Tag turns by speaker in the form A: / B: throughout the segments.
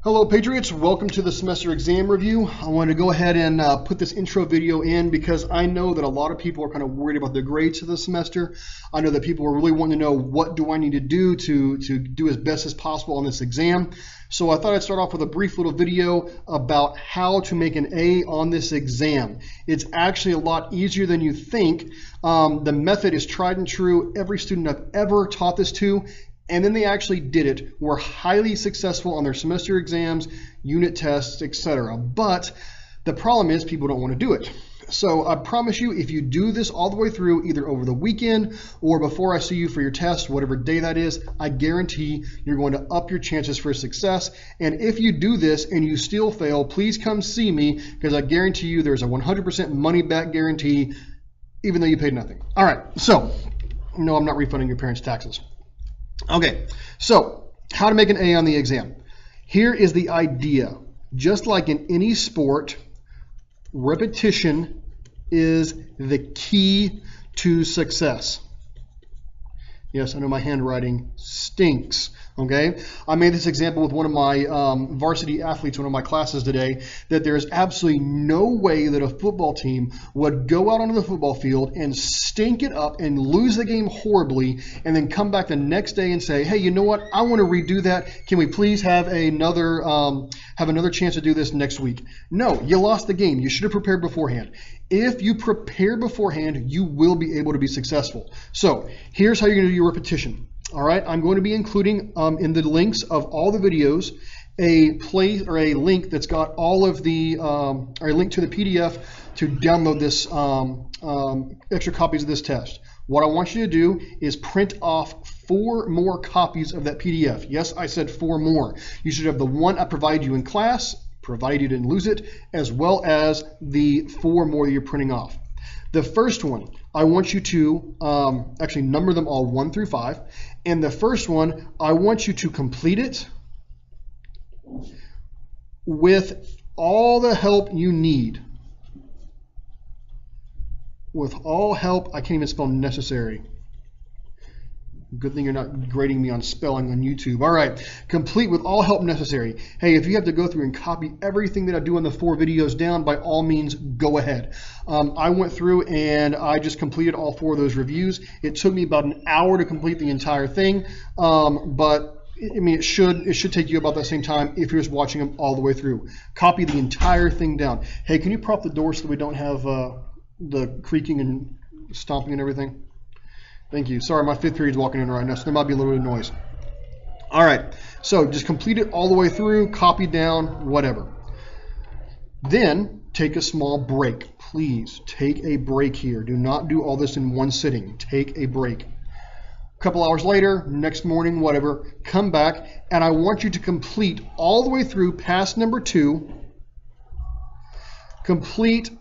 A: Hello Patriots, welcome to the semester exam review. I wanted to go ahead and put this intro video in because I know that a lot of people are kind of worried about their grades for the semester. I know that people are really wanting to know what do I need to do to do as best as possible on this exam. So I thought I'd start off with a brief little video about how to make an A on this exam. It's actually a lot easier than you think. The method is tried and true. Every student I've ever taught this to, and then they actually did it, were highly successful on their semester exams, unit tests, etc. But the problem is people don't want to do it. So I promise you, if you do this all the way through, either over the weekend or before I see you for your test, whatever day that is, I guarantee you're going to up your chances for success. And if you do this and you still fail, please come see me, because I guarantee you there's a 100% money back guarantee, even though you paid nothing. All right, so no, I'm not refunding your parents' taxes. Okay, so how to make an A on the exam. Here is the idea. Just like in any sport, repetition is the key to success. Yes, I know my handwriting stinks. Okay, I made this example with one of my varsity athletes, one of my classes today, that there is absolutely no way that a football team would go out onto the football field and stink it up and lose the game horribly and then come back the next day and say, hey, you know what, I want to redo that. Can we please have another chance to do this next week? No, you lost the game. You should have prepared beforehand. If you prepare beforehand, you will be able to be successful. So here's how you're going to do your repetition. All right, I'm going to be including in the links of all the videos a link that's got all of the or a link to the PDF to download this extra copies of this test. What I want you to do is print off 4 more copies of that PDF. Yes, I said 4 more. You should have the one I provided you in class, provided you didn't lose it, as well as the 4 more that you're printing off. The first one, I want you to actually number them all 1 through 5. And the first one, I want you to complete it with all the help you need. With all help, I can't even spell necessary. Good thing you're not grading me on spelling on YouTube. All right, complete with all help necessary. Hey, if you have to go through and copy everything that I do in the 4 videos down, by all means, go ahead. I went through and I just completed all 4 of those reviews. It took me about an hour to complete the entire thing, but I mean, it should take you about the same time if you're just watching them all the way through. Copy the entire thing down. Hey, can you prop the door so that we don't have the creaking and stomping and everything? Thank you. Sorry, my 5th period's walking in right now, so there might be a little bit of noise. All right, so just complete it all the way through, copy down, whatever. Then take a small break. Please take a break here. Do not do all this in one sitting. Take a break. A couple hours later, next morning, whatever, come back, and I want you to complete all the way through past number 2. Complete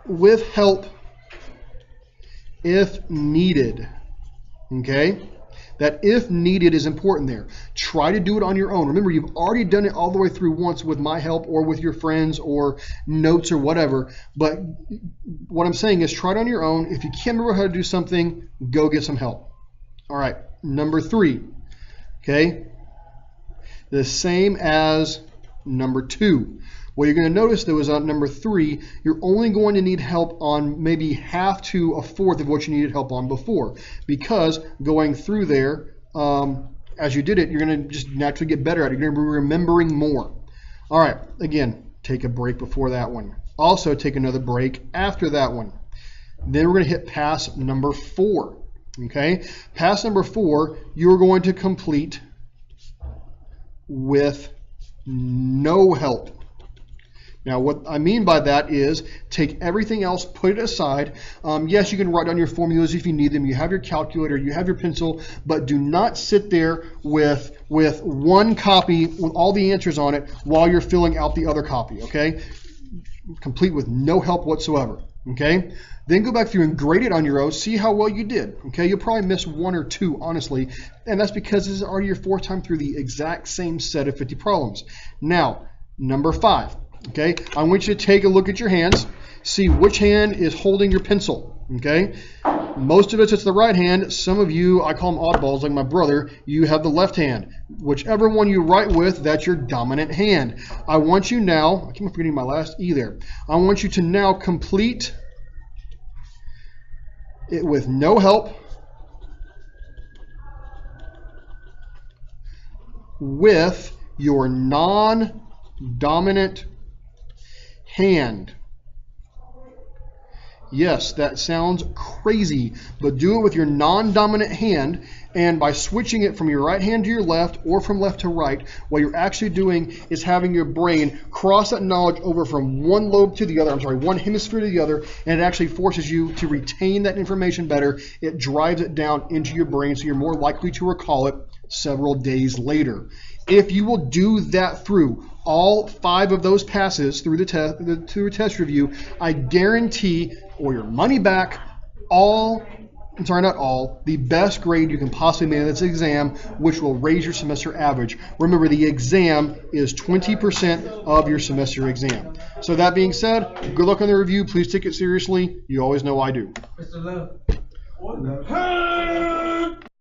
A: with help if needed. Okay? That if needed is important there. Try to do it on your own. Remember, you've already done it all the way through once with my help or with your friends or notes or whatever. But what I'm saying is try it on your own. If you can't remember how to do something, go get some help. All right, number 3. Okay? The same as number 2. What you're going to notice, though, is on number 3, you're only going to need help on maybe half to a fourth of what you needed help on before, because going through there, as you did it, you're going to just naturally get better at it. You're going to be remembering more. All right, again, take a break before that one. Also take another break after that one. Then we're going to hit pass number 4. Okay, pass number 4, you're going to complete with no help. Now, what I mean by that is take everything else, put it aside. Yes, you can write down your formulas if you need them. You have your calculator, you have your pencil, but do not sit there with one copy with all the answers on it while you're filling out the other copy, okay? Complete with no help whatsoever, okay? Then go back through and grade it on your own, see how well you did, okay? You'll probably miss 1 or 2, honestly, and that's because this is already your 4th time through the exact same set of 50 problems. Now, number 5. Okay, I want you to take a look at your hands, see which hand is holding your pencil. Okay? Most of us, it's the right hand. Some of you, I call them oddballs, like my brother, you have the left hand. Whichever one you write with, that's your dominant hand. I want you now, I keep forgetting my last E there. I want you to now complete it with no help, with your non-dominant hand. Yes, that sounds crazy, but do it with your non-dominant hand, and by switching it from your right hand to your left or from left to right, what you're actually doing is having your brain cross that knowledge over from one lobe to the other, one hemisphere to the other, and it actually forces you to retain that information better. It drives it down into your brain, so you're more likely to recall it several days later. If you will do that through all 5 of those passes through the test review, I guarantee, or your money back, the best grade you can possibly make in this exam, which will raise your semester average. Remember, the exam is 20% of your semester exam. So that being said, good luck on the review. Please take it seriously. You always know I do.
B: Mr. Love.